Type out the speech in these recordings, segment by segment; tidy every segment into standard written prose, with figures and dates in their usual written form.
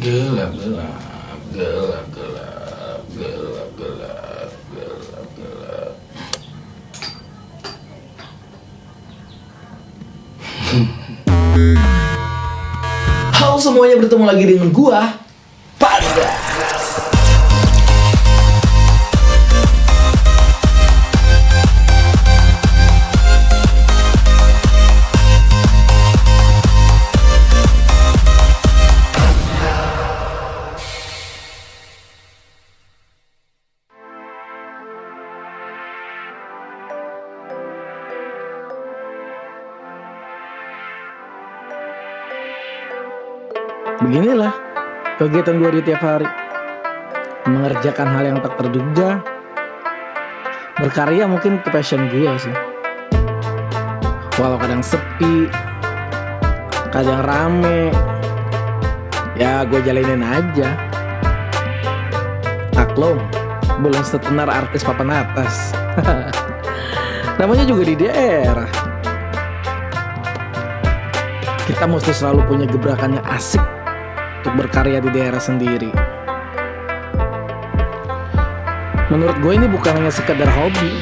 Gelap gelap, gelap gelap, gelap gelap, gelap gelap. Halo semuanya, bertemu lagi dengan gua, Pada. Beginilah kegiatan gue di tiap hari, mengerjakan hal yang tak terduga. Berkarya mungkin itu passion gue sih. Walau kadang sepi, kadang rame, ya gue jalanin aja. Maklum, belum setenar artis papan atas. Namanya juga di daerah. Kita mesti selalu punya gebrakan yang asik untuk berkarya di daerah sendiri. Menurut gue ini bukan hanya sekedar hobi,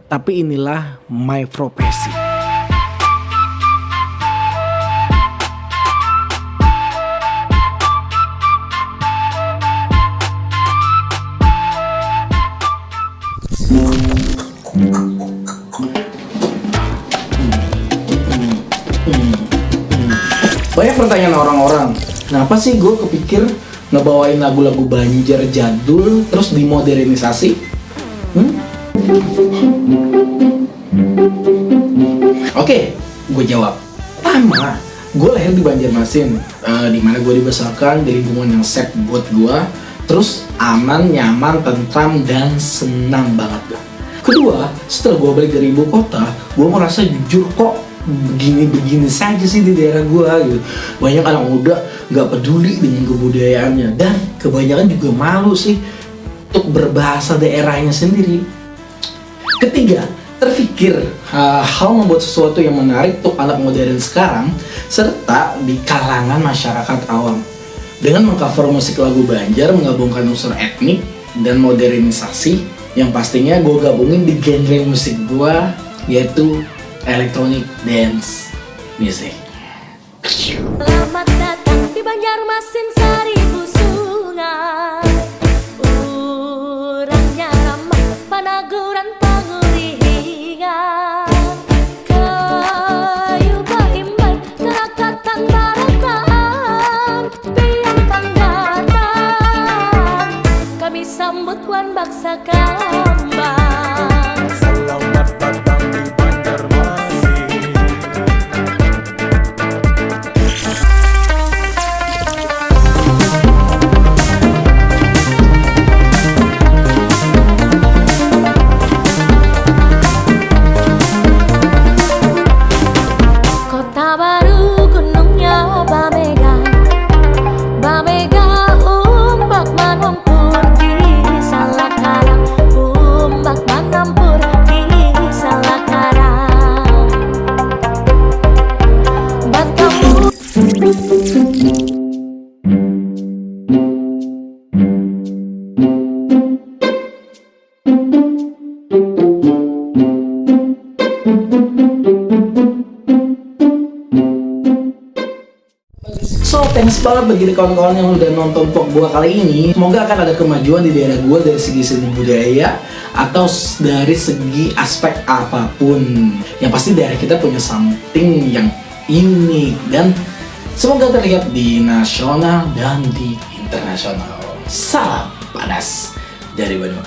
tapi inilah my profesi. Banyak pertanyaan orang-orang, kenapa sih gue kepikir ngebawain lagu-lagu Banjar jadul terus dimodernisasi? Oke, gue jawab. Pertama, gue lahir di Banjarmasin, di mana gue dibesarkan di lingkungan yang safe buat gue, terus aman, nyaman, tentram, dan senang banget. Kedua, setelah gue balik dari ibu kota, gue merasa jujur kok begini-begini saja sih di daerah gua gitu. Banyak anak muda nggak peduli dengan kebudayaannya dan kebanyakan juga malu sih untuk berbahasa daerahnya sendiri. Ketiga, terpikir hal membuat sesuatu yang menarik untuk anak modern sekarang serta di kalangan masyarakat awam. Dengan mengcover musik lagu Banjar, menggabungkan unsur etnik dan modernisasi yang pastinya gue gabungin di genre musik gua, yaitu electronic dance music. Selamat datang di Banjarmasin seribu sungai. Urangnya ramah panaguran panguringan. Kayu baimbai kerakatan barataan. Piantang datang, kami sambut wan baksa kambang. Selamat datang di Banjarmasin. Kota baru gunungnya Bamega, Bamega ombak menampur di Salakara, ombak menampur di Salakara. Batamu So, thanks banget bagi kawan-kawan yang udah nonton vlog gua kali ini. Semoga akan ada kemajuan di daerah gua dari segi seni budaya atau dari segi aspek apapun. Yang pasti daerah kita punya something yang unik dan semoga terlihat di nasional dan di internasional. Salam panas dari Bandung.